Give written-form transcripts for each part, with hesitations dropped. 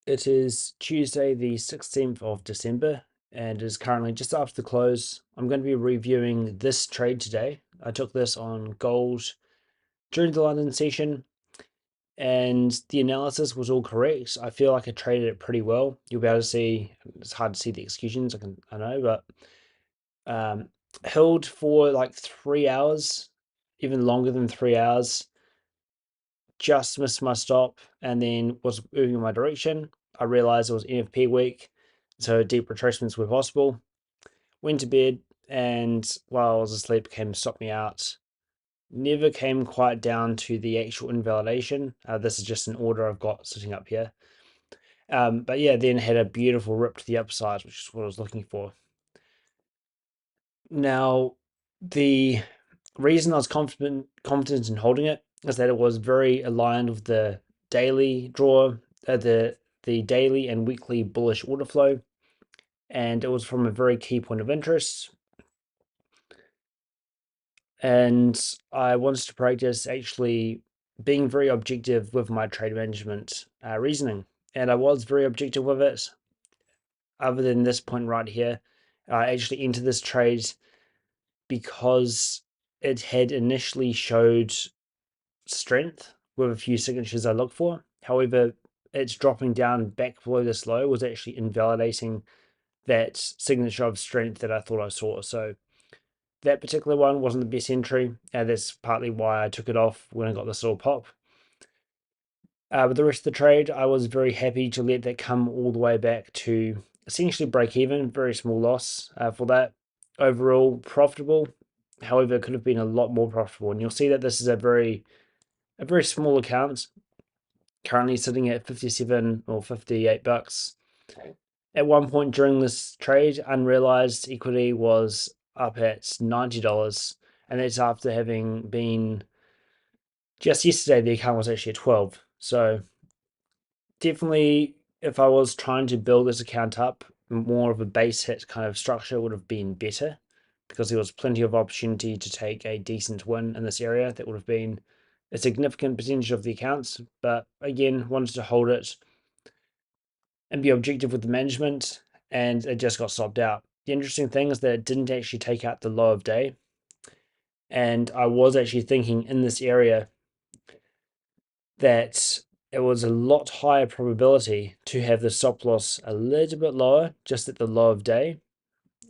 It is Tuesday, the 16th of December, and it is currently just after the close. I'm going to be reviewing this trade today. I took this on gold during the London session, and the analysis was all correct. I feel like I traded it pretty well. You'll be able to see, it's hard to see the executions, I know, but held for like 3 hours, even longer than 3 hours. Just missed my stop and then was moving in my direction. I realized it was NFP week, so deep retracements were possible. Went to bed, and while I was asleep, came to stop me out. Never came quite down to the actual invalidation. This is just an order I've got sitting up here. But yeah, then had a beautiful rip to the upside, which is what I was looking for. Now, the reason I was confident in holding it is that it was very aligned with the daily draw, the daily and weekly bullish order flow, and it was from a very key point of interest. And I wanted to practice actually being very objective with my trade management reasoning, and I was very objective with it. Other than this point right here, I actually entered this trade because it had initially showed strength with a few signatures I look for. However, it's dropping down back below this low was actually invalidating that signature of strength that I thought I saw. So that particular one wasn't the best entry, and that's partly why I took it off when I got this little pop. But the rest of the trade, I was very happy to let that come all the way back to essentially break even. Very small loss for that. Overall profitable. However, it could have been a lot more profitable, and you'll see that this is a very small account, currently sitting at 57 or 58 bucks. At one point during this trade, unrealized equity was up at $90, and that's after having been just yesterday the account was actually at 12. So definitely, if I was trying to build this account up, more of a base hit kind of structure would have been better, because there was plenty of opportunity to take a decent win in this area. That would have been a significant percentage of the accounts, but again, wanted to hold it and be objective with the management, and it just got stopped out. The interesting thing is that it didn't actually take out the low of day, and I was actually thinking in this area that it was a lot higher probability to have the stop loss a little bit lower just at the low of day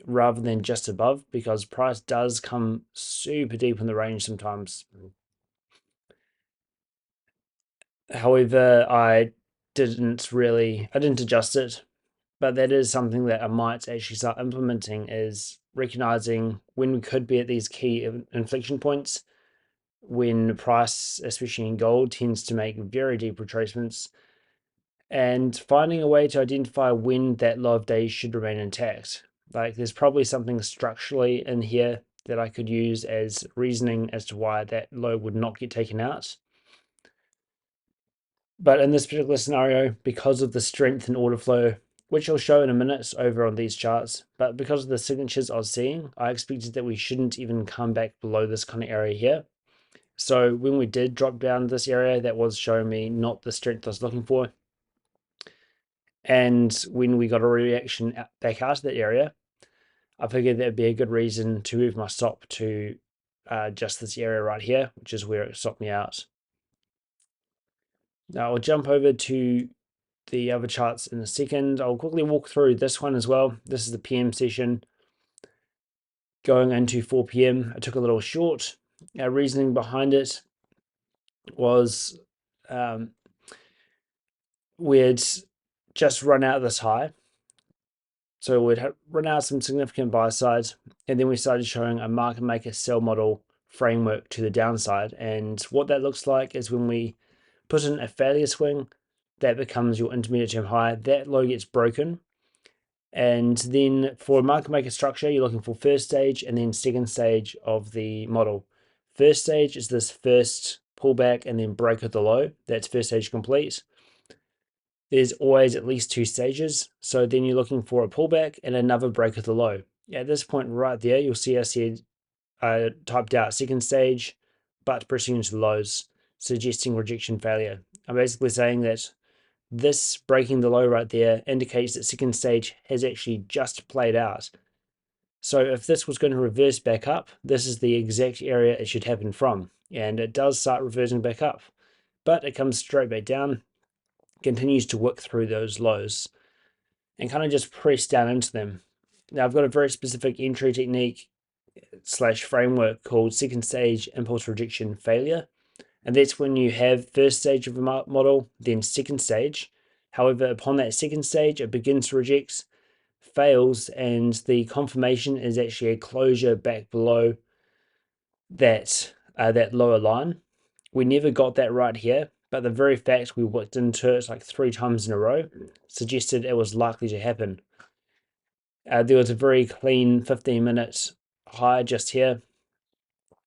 rather than just above, because price does come super deep in the range sometimes. However, I didn't adjust it, but that is something that I might actually start implementing, is recognizing when we could be at these key inflection points, when price, especially in gold, tends to make very deep retracements, and finding a way to identify when that low of day should remain intact. Like, there's probably something structurally in here that I could use as reasoning as to why that low would not get taken out. But in this particular scenario, because of the strength in order flow, which I'll show in a minute over on these charts, but because of the signatures I was seeing, I expected that we shouldn't even come back below this kind of area here. So when we did drop down this area, that was showing me not the strength I was looking for. And when we got a reaction back out of that area, I figured that'd be a good reason to move my stop to just this area right here, which is where it stopped me out. Now I'll jump over to the other charts in a second. I'll quickly walk through this one as well. This is the PM session going into 4 p.m. I took a little short. Our reasoning behind it was we'd just run out of this high. So we'd run out some significant buy sides, and then we started showing a market maker sell model framework to the downside. And what that looks like is when we put in a failure swing, that becomes your intermediate term high. That low gets broken. And then for market maker structure, you're looking for first stage and then second stage of the model. First stage is this first pullback and then break of the low. That's first stage complete. There's always at least 2 stages. So then you're looking for a pullback and another break of the low. At this point right there, you'll see I typed out second stage, but pressing into lows, suggesting rejection failure. I'm basically saying that This breaking the low right there indicates that second stage has actually just played out. So if this was going to reverse back up, this is the exact area it should happen from. And it does start reversing back up, but it comes straight back down, continues to work through those lows and kind of just press down into them. Now I've got a very specific entry technique slash framework called second stage impulse rejection failure. And that's when you have first stage of a model, then second stage. However, upon that second stage, it begins to reject, fails, and the confirmation is actually a closure back below that that lower line. We never got that right here, but the very fact we worked into it like 3 times in a row suggested it was likely to happen. There was a very clean 15-minute high just here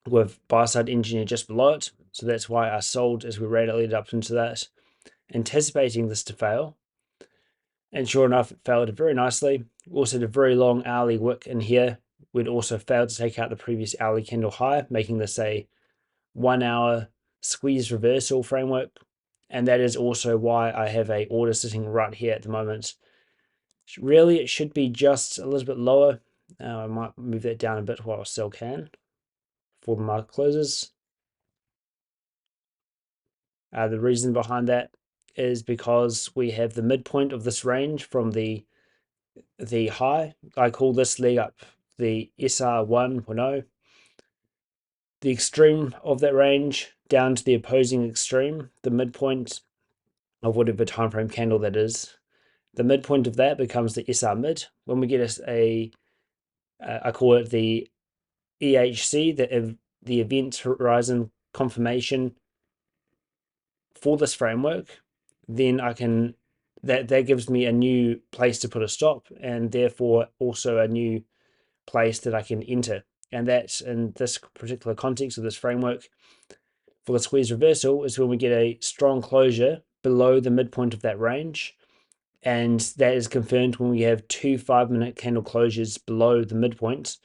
with buy side engineer just below it. So that's why I sold as we rallied up into that, anticipating this to fail. And sure enough, it failed very nicely. We also had a very long hourly wick in here. We'd also failed to take out the previous hourly candle high, making this a 1 hour squeeze reversal framework. And that is also why I have a order sitting right here at the moment. Really, it should be just a little bit lower. I might move that down a bit while I still can before the market closes. The reason behind that is because we have the midpoint of this range from the high. I call this leg up the SR 1.0. The extreme of that range down to the opposing extreme, the midpoint of whatever time frame candle that is. The midpoint of that becomes the SR mid. When we get I call it the EHC, the event horizon confirmation for this framework, then I can that gives me a new place to put a stop, and therefore also a new place that I can enter. And that's in this particular context of this framework for the squeeze reversal is when we get a strong closure below the midpoint of that range. And that is confirmed when we have 2 5-minute candle closures below the midpoint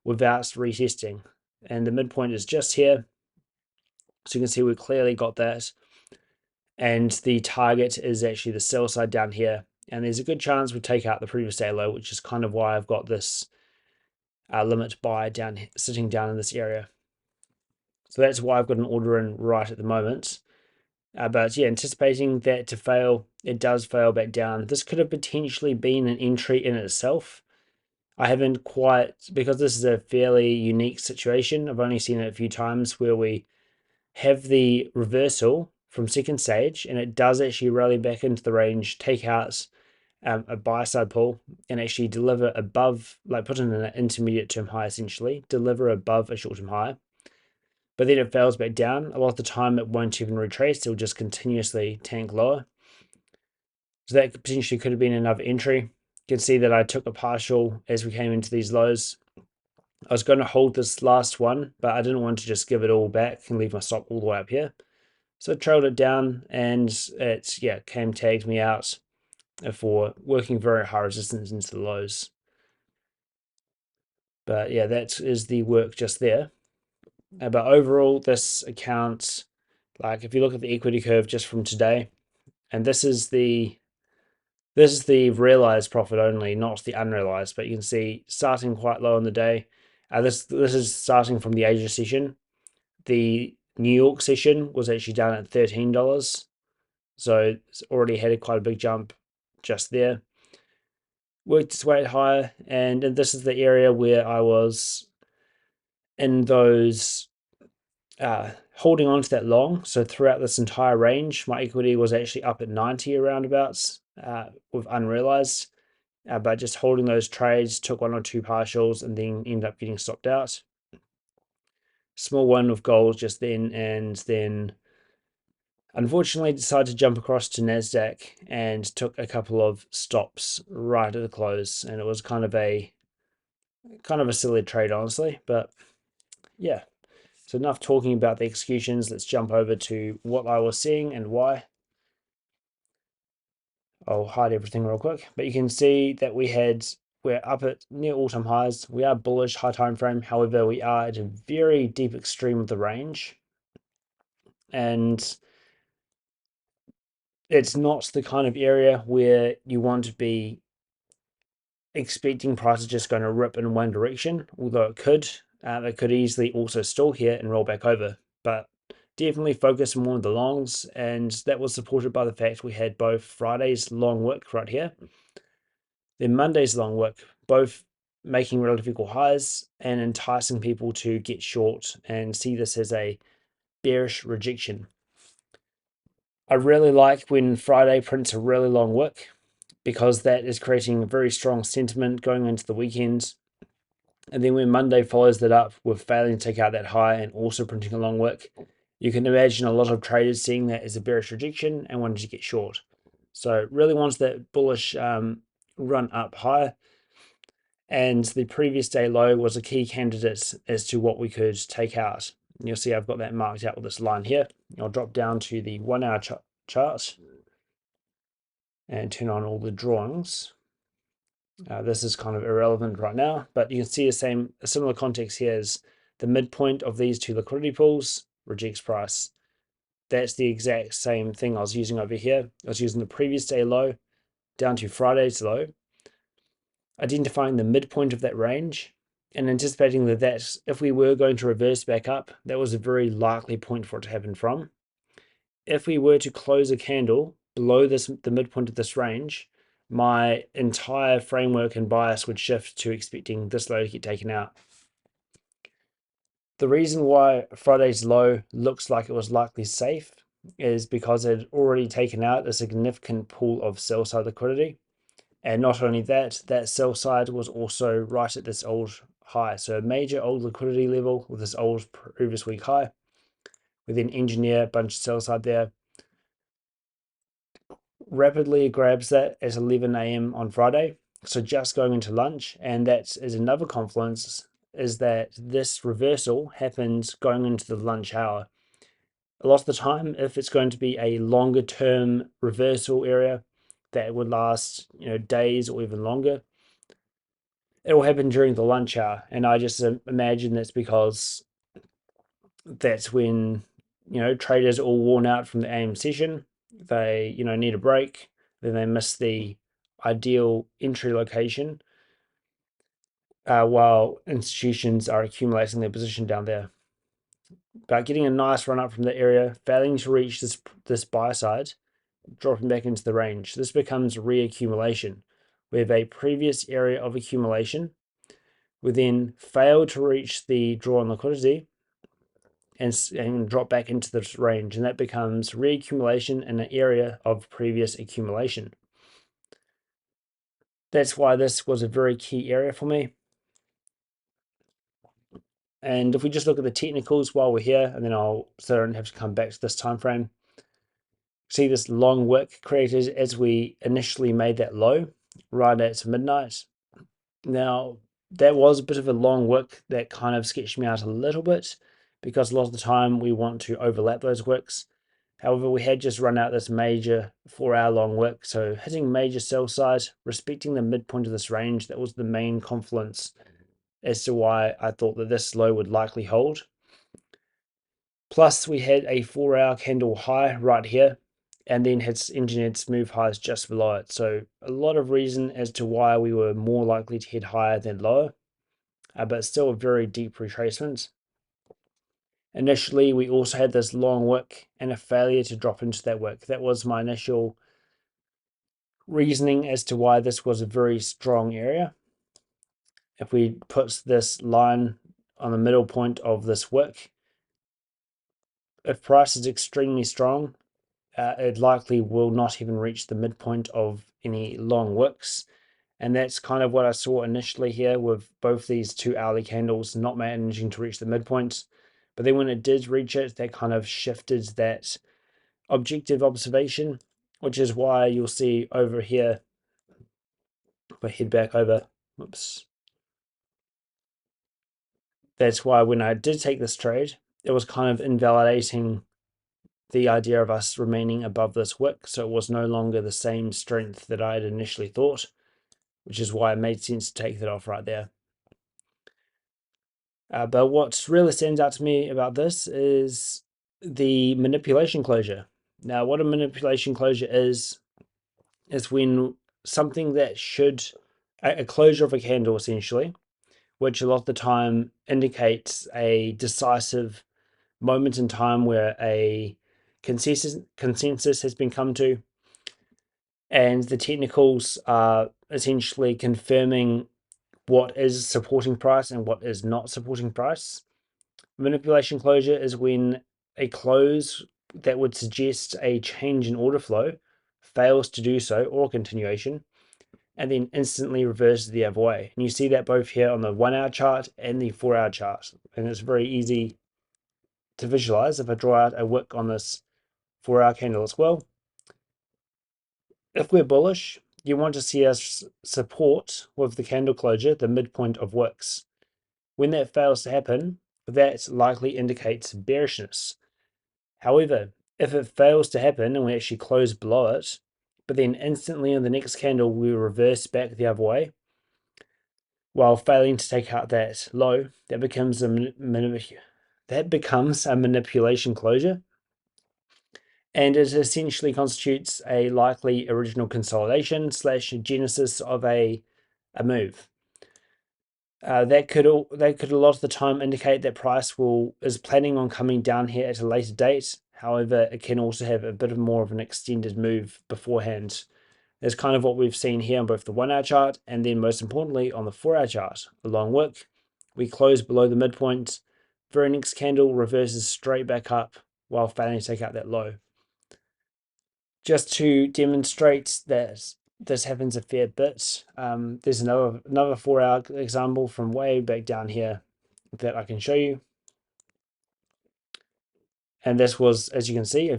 without retesting. And the midpoint is just here. So you can see we clearly got that. And the target is actually the sell side down here. And there's a good chance we take out the previous day low, which is kind of why I've got this limit buy down, sitting down in this area. So that's why I've got an order in right at the moment. But yeah, anticipating that to fail, it does fail back down. This could have potentially been an entry in itself. I haven't quite, because this is a fairly unique situation. I've only seen it a few times where we have the reversal from second stage and it does actually rally back into the range, take out a buy side pull and actually deliver above, like put in an intermediate term high essentially, deliver above a short term high. But then it fails back down. A lot of the time it won't even retrace, it'll just continuously tank lower. So that potentially could have been another entry. You can see that I took a partial as we came into these lows. I was going to hold this last one, but I didn't want to just give it all back and leave my stop all the way up here. So I trailed it down and it tagged me out for working very high resistance into the lows. But yeah, that is the work just there. But overall, this account, like if you look at the equity curve just from today, and this is the realized profit only, not the unrealized. But you can see starting quite low in the day. This is starting from the Asia session. The New York session was actually down at $13, so it's already had quite a big jump just there. Worked its way higher, and this is the area where I was in those holding on to that long. So throughout this entire range, my equity was actually up at 90 roundabouts with unrealized. But just holding those trades, took 1 or 2 partials and then ended up getting stopped out. Small one with gold just then, and then unfortunately decided to jump across to NASDAQ and took a couple of stops right at the close. And it was kind of a silly trade, honestly. But yeah, so enough talking about the executions. Let's jump over to what I was seeing and why. I'll hide everything real quick, but you can see that we're up at near all-time highs. We are bullish high time frame. However, we are at a very deep extreme of the range. And it's not the kind of area where you want to be expecting prices just going to rip in one direction, although it could easily also stall here and roll back over. But definitely focus more on the longs, and that was supported by the fact we had both Friday's long wick right here, then Monday's long wick, both making relative equal highs and enticing people to get short and see this as a bearish rejection. I really like when Friday prints a really long wick because that is creating a very strong sentiment going into the weekend. And then when Monday follows that up with failing to take out that high and also printing a long wick, you can imagine a lot of traders seeing that as a bearish rejection and wanting to get short. So really wants that bullish run up higher. And the previous day low was a key candidate as to what we could take out. You'll see I've got that marked out with this line here. I'll drop down to the 1 hour chart and turn on all the drawings. This is kind of irrelevant right now, but you can see a similar context here is the midpoint of these two liquidity pools rejects price. That's the exact same thing I was using over here. I was using the previous day low down to Friday's low, identifying the midpoint of that range and anticipating that if we were going to reverse back up, that was a very likely point for it to happen from. If we were to close a candle below the midpoint of this range, my entire framework and bias would shift to expecting this low to get taken out. The reason why Friday's low looks like it was likely safe is because it had already taken out a significant pool of sell side liquidity. And not only that, that sell side was also right at this old high. So a major old liquidity level with this old previous week high. We then engineer a bunch of sell side there. Rapidly grabs that at 11 a.m. on Friday. So just going into lunch, and that is another confluence, is that this reversal happens going into the lunch hour. A lot of the time, if it's going to be a longer term reversal area that would last, days or even longer, it will happen during the lunch hour. And I just imagine that's because that's when, traders are all worn out from the AM session. They, need a break. Then they miss the ideal entry location while institutions are accumulating their position down there. But getting a nice run up from the area, failing to reach this buy side, dropping back into the range. This becomes reaccumulation. We have a previous area of accumulation. We then fail to reach the draw on liquidity and drop back into this range, and that becomes reaccumulation in an area of previous accumulation. That's why this was a very key area for me. And if we just look at the technicals while we're here, and then so I don't have to come back to this time frame. See this long wick created as we initially made that low right at midnight. Now, that was a bit of a long wick that kind of sketched me out a little bit because a lot of the time we want to overlap those wicks. However, we had just run out this major 4-hour long wick, so hitting major sell side, respecting the midpoint of this range, that was the main confluence as to why I thought that this low would likely hold. Plus, we had a 4-hour candle high right here, and then had engineered smooth highs just below it. So a lot of reason as to why we were more likely to head higher than lower, but still a very deep retracement. Initially, we also had this long wick and a failure to drop into that wick. That was my initial reasoning as to why this was a very strong area. If we put this line on the middle point of this wick, if price is extremely strong, it likely will not even reach the midpoint of any long wicks. And that's kind of what I saw initially here with both these 2 hourly candles not managing to reach the midpoint. But then when it did reach it, that kind of shifted that objective observation, which is why you'll see over here, if I head back over, whoops. That's why when I did take this trade, it was kind of invalidating the idea of us remaining above this wick. So it was no longer the same strength that I had initially thought, which is why it made sense to take that off right there. But what really stands out to me about this is the manipulation closure. Now, what a manipulation closure is when something that should, a closure of a candle essentially, which a lot of the time indicates a decisive moment in time where a consensus has been come to, and the technicals are essentially confirming what is supporting price and what is not supporting price. Manipulation closure is when a close that would suggest a change in order flow fails to do so, or continuation, and then instantly reverses the other way. And you see that both here on the 1 hour chart and the 4 hour chart. And it's very easy to visualize if I draw out a wick on this 4 hour candle as well. If we're bullish, you want to see us support with the candle closure the midpoint of wicks. When that fails to happen, that likely indicates bearishness. However, if it fails to happen and we actually close below it, but then instantly in the next candle we reverse back the other way, while failing to take out that low, that becomes a manipulation closure, and it essentially constitutes a likely original consolidation / genesis of a move. That could a lot of the time indicate that price is planning on coming down here at a later date. However, it can also have a bit more of an extended move beforehand. That's kind of what we've seen here on both the 1 hour chart and then most importantly on the 4 hour chart. A long wick, we close below the midpoint, very next candle reverses straight back up while failing to take out that low. Just to demonstrate that this happens a fair bit, there's another 4 hour example from way back down here that I can show you. And this was, as you can see, a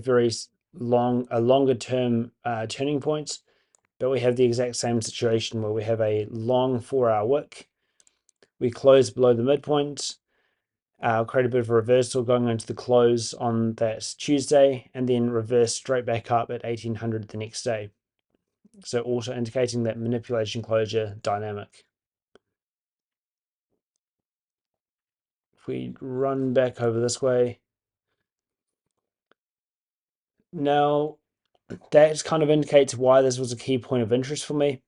longer term turning point. But we have the exact same situation where we have a long 4 hour wick. We close below the midpoint, create a bit of a reversal going into the close on that Tuesday, and then reverse straight back up at 1800 the next day. So also indicating that manipulation closure dynamic. If we run back over this way, now that kind of indicates why this was a key point of interest for me.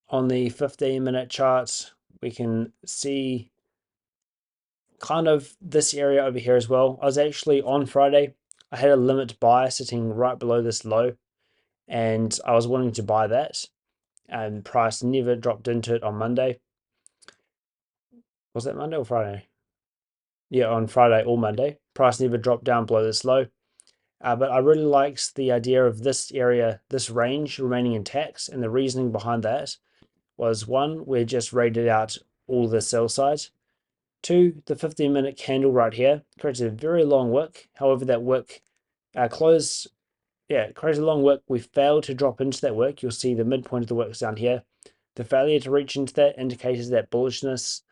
On the 15-minute chart, we can see kind of this area over here as well. I was actually on Friday, I had a limit buy sitting right below this low, and I was wanting to buy that, and price never dropped into it on Monday. Was that Monday or Friday? Yeah, on Friday or Monday. Price never dropped down below this low. But I really liked the idea of this area, this range remaining intact, and the reasoning behind that was, one, we just rated out all the sell sides. Two, the 15-minute candle right here creates a very long wick. However, that wick creates a long wick. We failed to drop into that wick. You'll see the midpoint of the wick is down here. The failure to reach into that indicates that bullishness.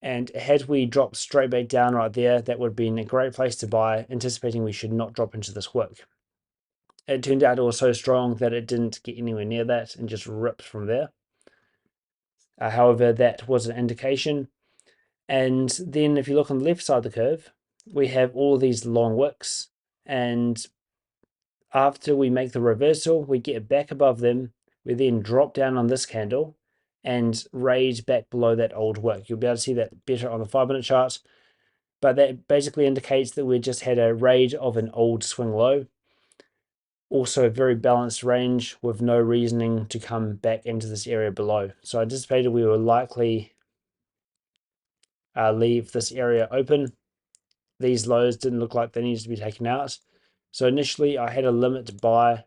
And had we dropped straight back down right there, that would have been a great place to buy, anticipating we should not drop into this wick. It turned out it was so strong that it didn't get anywhere near that and just ripped from there. However, that was an indication. And then if you look on the left side of the curve, we have all of these long wicks. And after we make the reversal, we get back above them. We then drop down on this candle and raise back below that old wick. You'll be able to see that better on the 5-minute chart. But that basically indicates that we just had a raid of an old swing low. Also a very balanced range with no reasoning to come back into this area below. So I anticipated we will likely leave this area open. These lows didn't look like they needed to be taken out. So initially I had a limit buy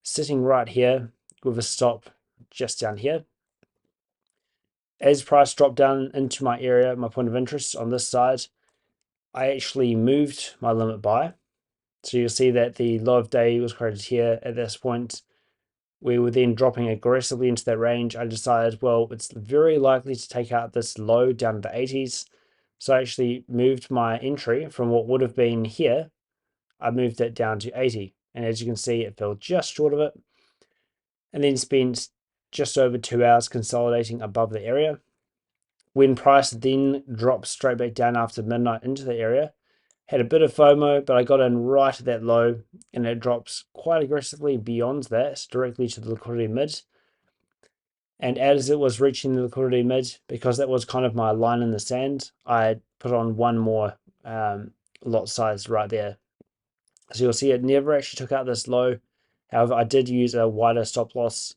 sitting right here with a stop just down here. As price dropped down into my area, my point of interest on this side, I actually moved my limit buy. So you'll see that the low of day was created here at this point. We were then dropping aggressively into that range. I decided, well, it's very likely to take out this low down to the 80s. So I actually moved my entry from what would have been here. I moved it down to 80. And as you can see, it fell just short of it. And then spent just over 2 hours consolidating above the area. When price then dropped straight back down after midnight into the area, Had a bit of FOMO, but I got in right at that low, and it drops quite aggressively beyond that, directly to the liquidity mid. And as it was reaching the liquidity mid, because that was kind of my line in the sand, I put on one more lot size right there. So you'll see it never actually took out this low. However, I did use a wider stop loss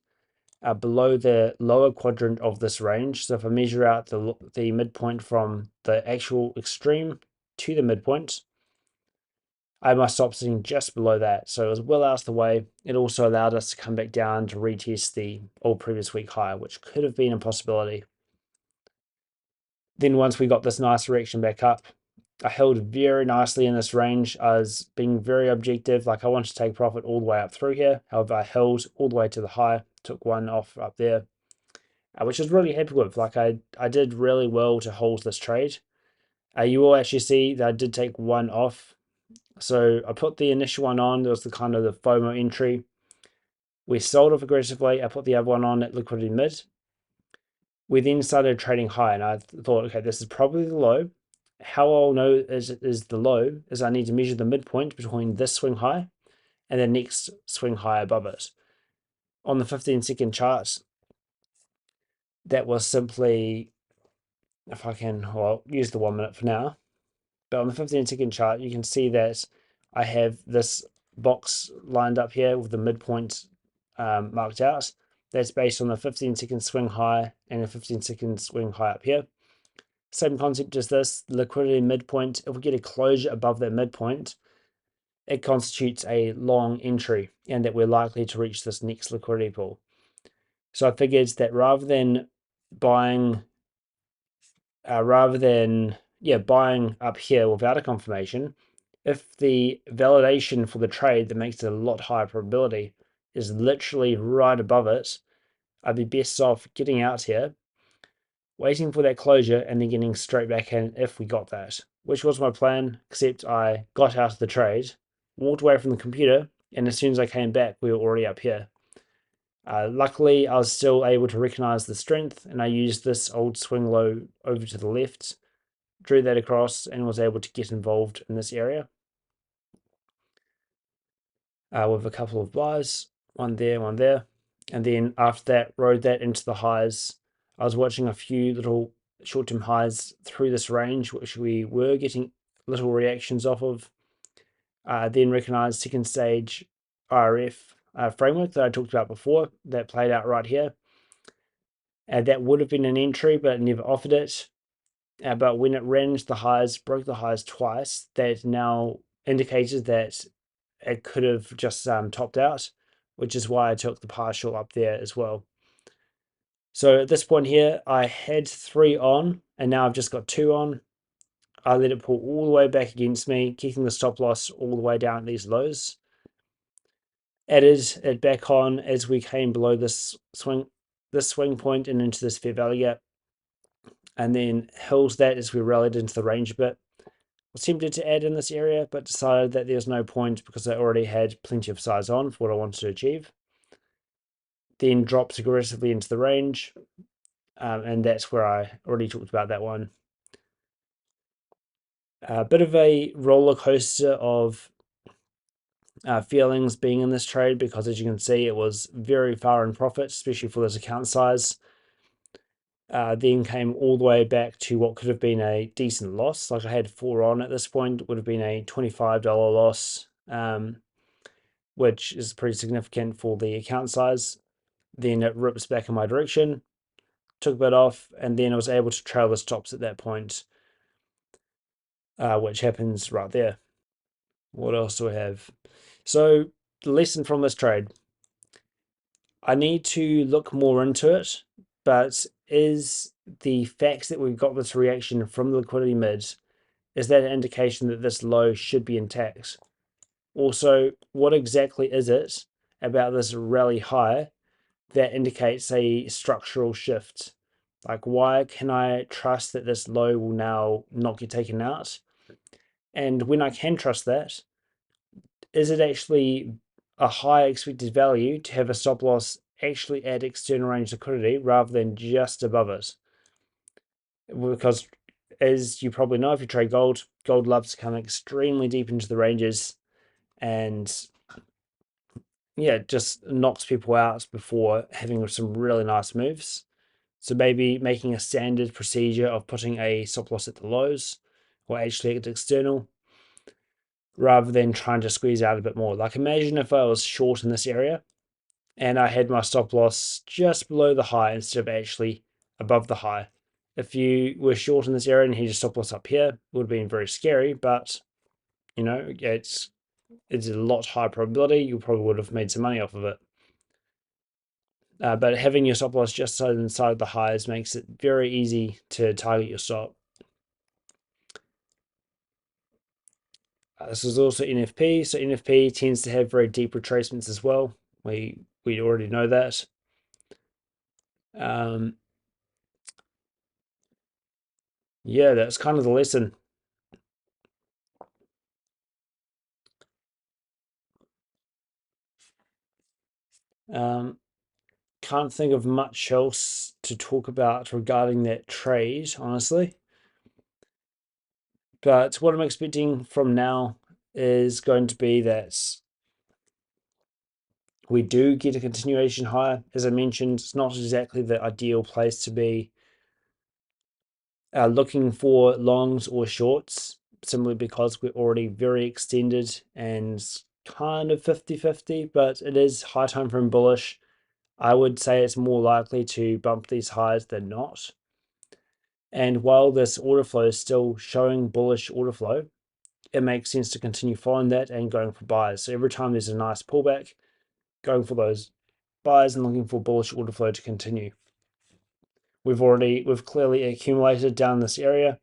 below the lower quadrant of this range. So if I measure out the midpoint from the actual extreme to the midpoint, I had my stop sitting just below that. So it was well out of the way. It also allowed us to come back down to retest the all previous week high, which could have been a possibility. Then once we got this nice reaction back up, I held very nicely in this range. I was being very objective. Like I wanted to take profit all the way up through here. However, I held all the way to the high, took one off up there, which I was really happy with. Like I did really well to hold this trade. You will actually see that I did take one off. So I put the initial one on. There was the kind of the FOMO entry. We sold off aggressively. I put the other one on at liquidity mid. We then started trading high, and I thought, okay, this is probably the low. How I'll know is the low is I need to measure the midpoint between this swing high and the next swing high above it. On the 15-second chart, that was simply, if I can, well, use the 1 minute for now. But on the 15-second chart, you can see that I have this box lined up here with the midpoint marked out. That's based on the 15-second swing high and a 15-second swing high up here. Same concept as this, liquidity midpoint. If we get a closure above that midpoint, it constitutes a long entry and that we're likely to reach this next liquidity pool. So I figured that rather than buying buying up here without a confirmation, if the validation for the trade that makes it a lot higher probability is literally right above it, I'd be best off getting out here, waiting for that closure, and then getting straight back in if we got that, which was my plan, except I got out of the trade, walked away from the computer, and as soon as I came back, we were already up here. Luckily, I was still able to recognize the strength, and I used this old swing low over to the left, drew that across, and was able to get involved in this area with a couple of buys, one there, one there. And then after that, rode that into the highs. I was watching a few little short-term highs through this range, which we were getting little reactions off of. Then recognized second stage RF framework that I talked about before that played out right here. That would have been an entry, but it never offered it. But when it ran into the highs, broke the highs twice, that now indicated that it could have just topped out, which is why I took the partial up there as well. So at this point here, I had 3 on, and now I've just got 2 on. I let it pull all the way back against me, keeping the stop loss all the way down at these lows. Added it back on as we came below this swing point and into this fair value gap, and then held that as we rallied into the range a bit. I was tempted to add in this area, but decided that there's no point because I already had plenty of size on for what I wanted to achieve. Then drops aggressively into the range, and that's where I already talked about that one. A bit of a roller coaster of feelings being in this trade because, as you can see, it was very far in profit, especially for this account size. Then came all the way back to what could have been a decent loss. Like I had 4 on at this point, would have been a $25 loss, which is pretty significant for the account size. Then it rips back in my direction, took a bit off, and then I was able to trail the stops at that point, which happens right there. What else do I have? So the lesson from this trade, I need to look more into it, but is the fact that we've got this reaction from the liquidity mid, is that an indication that this low should be intact? Also, what exactly is it about this rally high that indicates a structural shift? Like, why can I trust that this low will now not get taken out? And when I can trust that, is it actually a high expected value to have a stop loss actually at external range liquidity rather than just above it? Because as you probably know, if you trade gold, gold loves to come extremely deep into the ranges, and yeah, it just knocks people out before having some really nice moves. So maybe making a standard procedure of putting a stop loss at the lows, or actually at the external, rather than trying to squeeze out a bit more. Like imagine if I was short in this area and I had my stop loss just below the high instead of actually above the high. If you were short in this area and had your stop loss up here, it would have been very scary, but you know, it's a lot higher probability. You probably would have made some money off of it. But having your stop loss just inside of the highs makes it very easy to target your stop. This is also NFP, so NFP tends to have very deep retracements as well. We already know that. Yeah, that's kind of the lesson. Can't think of much else to talk about regarding that trade, honestly. But what I'm expecting from now is going to be that we do get a continuation higher. As I mentioned, it's not exactly the ideal place to be looking for longs or shorts, simply because we're already very extended and kind of 50-50, but it is high time frame bullish. I would say it's more likely to bump these highs than not. And while this order flow is still showing bullish order flow, it makes sense to continue following that and going for buys. So every time there's a nice pullback, going for those buys and looking for bullish order flow to continue. We've clearly accumulated down this area.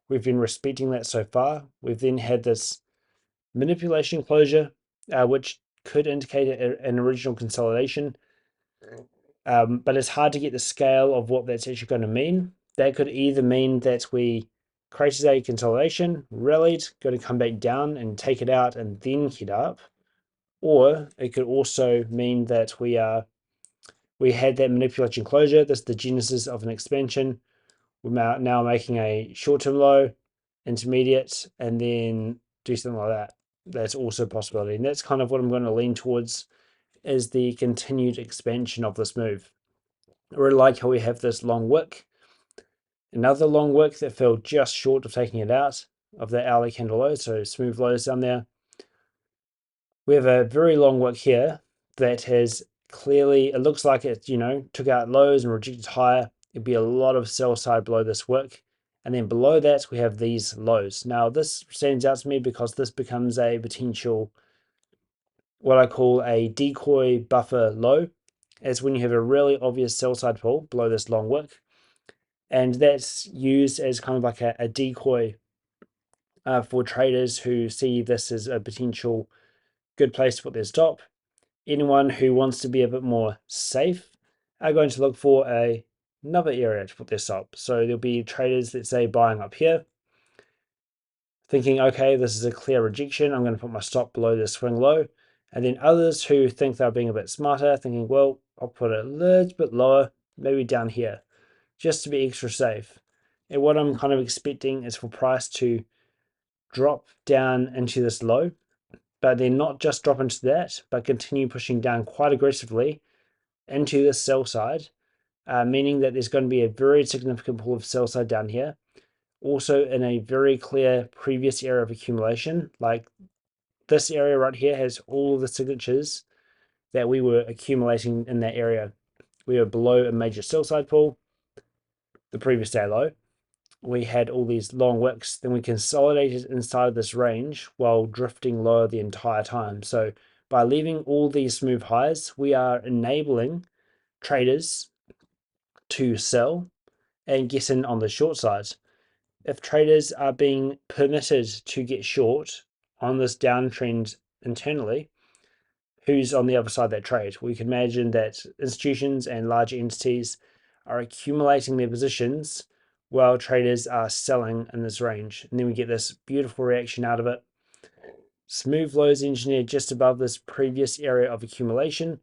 We've been respecting that so far. We've then had this manipulation closure, which could indicate an original consolidation. But it's hard to get the scale of what that's actually going to mean. That could either mean that we created a consolidation, rallied, going to come back down and take it out and then head up, or it could also mean that we had that manipulation closure. This is the genesis of an expansion. We're now making a short-term low, intermediate, and then do something like that. That's also a possibility, and that's kind of what I'm going to lean towards, is the continued expansion of this move. I really like how we have this long wick. Another long wick that fell just short of taking it out of the hourly candle low, so smooth lows down there. We have a very long wick here that has clearly, it looks like it, took out lows and rejected higher. It'd be a lot of sell side below this wick. And then below that, we have these lows. Now, this stands out to me because this becomes a potential, what I call a decoy buffer low. As when you have a really obvious sell side pull below this long wick. And that's used as kind of like a decoy for traders who see this as a potential good place to put their stop. Anyone who wants to be a bit more safe are going to look for another area to put their stop. So there'll be traders that say buying up here, thinking, okay, this is a clear rejection. I'm going to put my stop below the swing low. And then others who think they're being a bit smarter, thinking, well, I'll put it a little bit lower, maybe down here, just to be extra safe. And what I'm kind of expecting is for price to drop down into this low, but then not just drop into that, but continue pushing down quite aggressively into the sell side, meaning that there's going to be a very significant pull of sell side down here. Also in a very clear previous area of accumulation, like this area right here has all of the signatures that we were accumulating in that area. We were below a major sell side pull, the previous day low. We had all these long wicks, then we consolidated inside of this range while drifting lower the entire time. So by leaving all these smooth highs, we are enabling traders to sell and get in on the short side. If traders are being permitted to get short on this downtrend internally, who's on the other side of that trade? We can imagine that institutions and large entities are accumulating their positions while traders are selling in this range. And then we get this beautiful reaction out of it. Smooth lows engineered just above this previous area of accumulation,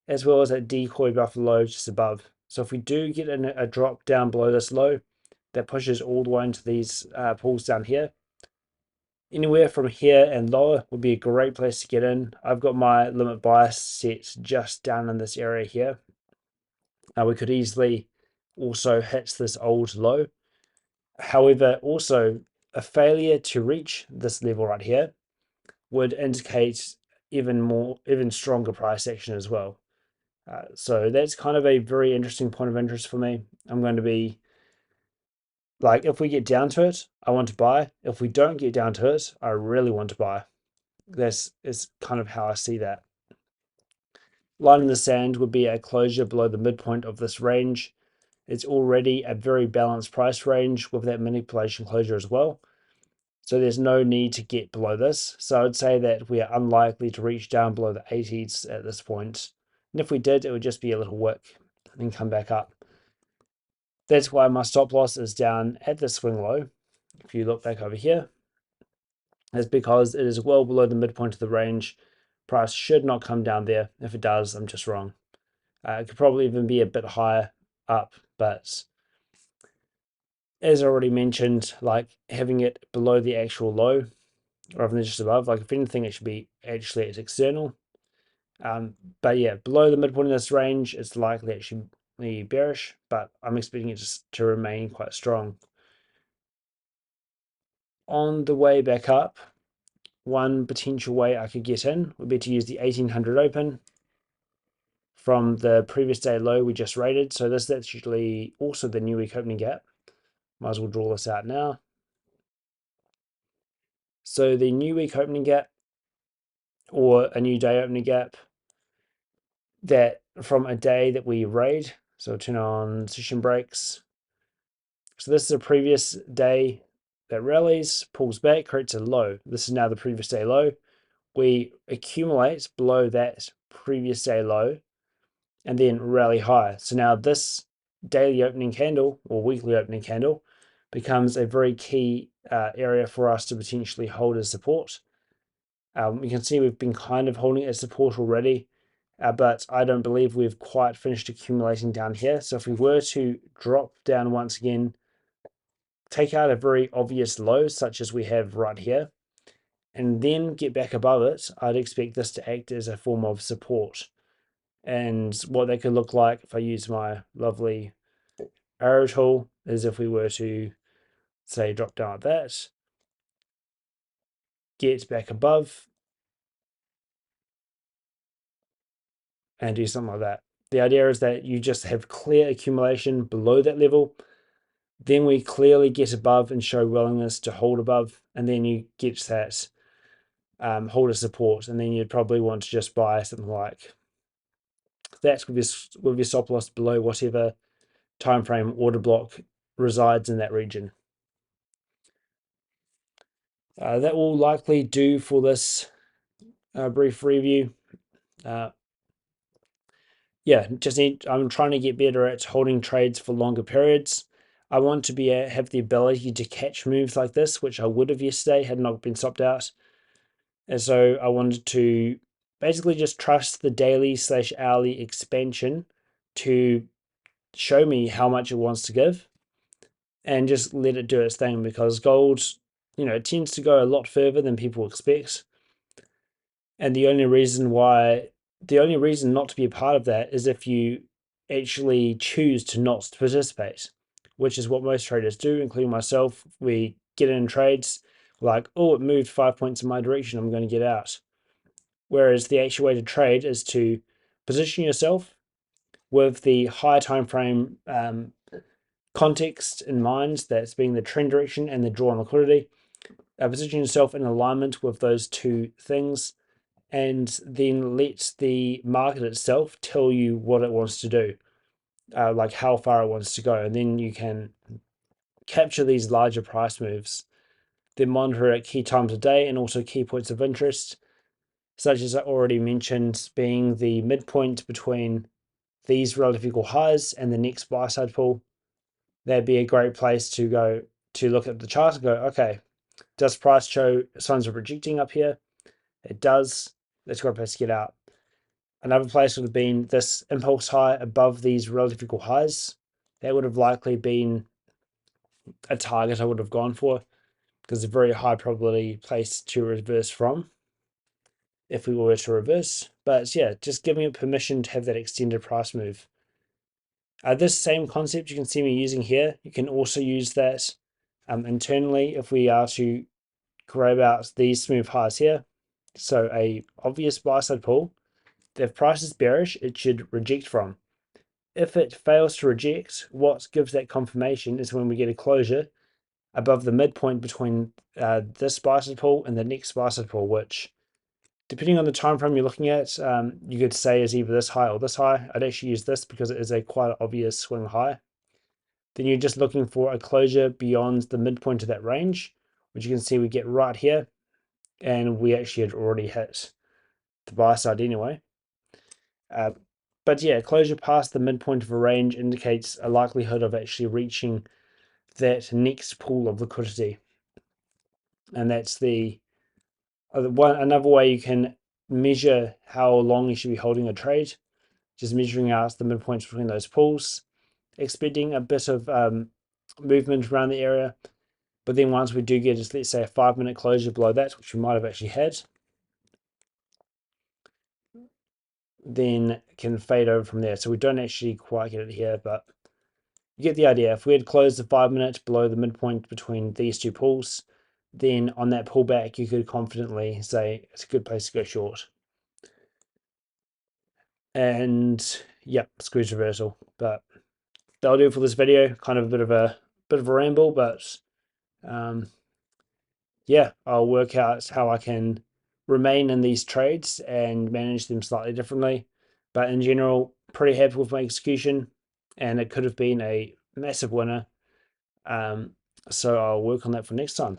as well as a decoy buffer low just above. So if we do get a drop down below this low, that pushes all the way into these pools down here. Anywhere from here and lower would be a great place to get in. I've got my limit bias set just down in this area here. We could easily also hit this old low. However, also a failure to reach this level right here would indicate even stronger price action as well. So that's kind of a very interesting point of interest for me. I'm going to be like, if we get down to it, I want to buy. If we don't get down to it, I really want to buy. This is kind of how I see that. Line in the sand would be a closure below the midpoint of this range. It's already a very balanced price range with that manipulation closure as well. So there's no need to get below this. So I'd say that we are unlikely to reach down below the 80s at this point. And if we did, it would just be a little wick and come back up. That's why my stop loss is down at the swing low. If you look back over here, it's because it is well below the midpoint of the range. Price should not come down there. If it does, I'm just wrong. It could probably even be a bit higher up, but as I already mentioned, like having it below the actual low rather than just above, like if anything, it should be actually it's external. But yeah, below the midpoint of this range, it's likely actually bearish, but I'm expecting it just to remain quite strong. On the way back up, one potential way I could get in would be to use the 1800 open from the previous day low we just rated. So that's actually also the new week opening gap. Might as well draw this out now. So the new week opening gap or a new day opening gap that from a day that we raid. So I'll turn on session breaks. So this is a previous day that rallies, pulls back, creates a low. This is now the previous day low. We accumulate below that previous day low and then rally higher. So now this daily opening candle or weekly opening candle becomes a very key area for us to potentially hold as support. You can see we've been kind of holding it as support already, but I don't believe we've quite finished accumulating down here. So if we were to drop down once again, take out a very obvious low such as we have right here, and then get back above it, I'd expect this to act as a form of support. And what that could look like if I use my lovely arrow tool is if we were to say drop down like that, get back above and do something like that. The idea is that you just have clear accumulation below that level. Then we clearly get above and show willingness to hold above, and then you get that hold a support, and then you'd probably want to just buy something like that with your stop loss below whatever time frame order block resides in that region. That will likely do for this brief review. Yeah, I'm trying to get better at holding trades for longer periods. I want to have the ability to catch moves like this, which I would have yesterday had not been stopped out. And so I wanted to basically just trust the daily/hourly expansion to show me how much it wants to give and just let it do its thing, because gold, it tends to go a lot further than people expect. And the only reason not to be a part of that is if you actually choose to not participate, which is what most traders do, including myself. We get in trades like, oh, it moved 5 points in my direction, I'm going to get out. Whereas the actual way to trade is to position yourself with the higher time frame context in mind, that's being the trend direction and the draw on liquidity. Position yourself in alignment with those two things, and then let the market itself tell you what it wants to do, like how far it wants to go. And then you can capture these larger price moves, then monitor at key times of day and also key points of interest, such as I already mentioned, being the midpoint between these relative equal highs and the next buy side pull. That'd be a great place to go to look at the chart and go, okay, does price show signs of rejecting up here? It does. That's a great place to get out. Another place would have been this impulse high above these relative equal highs. That would have likely been a target I would have gone for, because it's a very high probability place to reverse from if we were to reverse. But yeah, just giving it permission to have that extended price move. This same concept you can see me using here, you can also use that internally if we are to grab out these smooth highs here. So a obvious buy side pull, if price is bearish, it should reject from. If it fails to reject, what gives that confirmation is when we get a closure above the midpoint between this buy side pull and the next buy side pull, which, depending on the time frame you're looking at, you could say is either this high or this high. I'd actually use this because it is a quite obvious swing high. Then you're just looking for a closure beyond the midpoint of that range, which you can see we get right here, and we actually had already hit the buy side anyway. But yeah, closure past the midpoint of a range indicates a likelihood of actually reaching that next pool of liquidity. And that's the another way you can measure how long you should be holding a trade, just measuring out the midpoints between those pools, expecting a bit of movement around the area. But then once we do get, just let's say, a 5-minute closure below that, which we might have actually had, then can fade over from there. So we don't actually quite get it here, but you get the idea. If we had closed the 5 minutes below the midpoint between these two pools, then on that pullback, you could confidently say it's a good place to go short. And yep, squeeze reversal. But that'll do it for this video. Kind of a bit of a ramble, but yeah, I'll work out how I can remain in these trades and manage them slightly differently. But in general, pretty happy with my execution, and it could have been a massive winner. So I'll work on that for next time.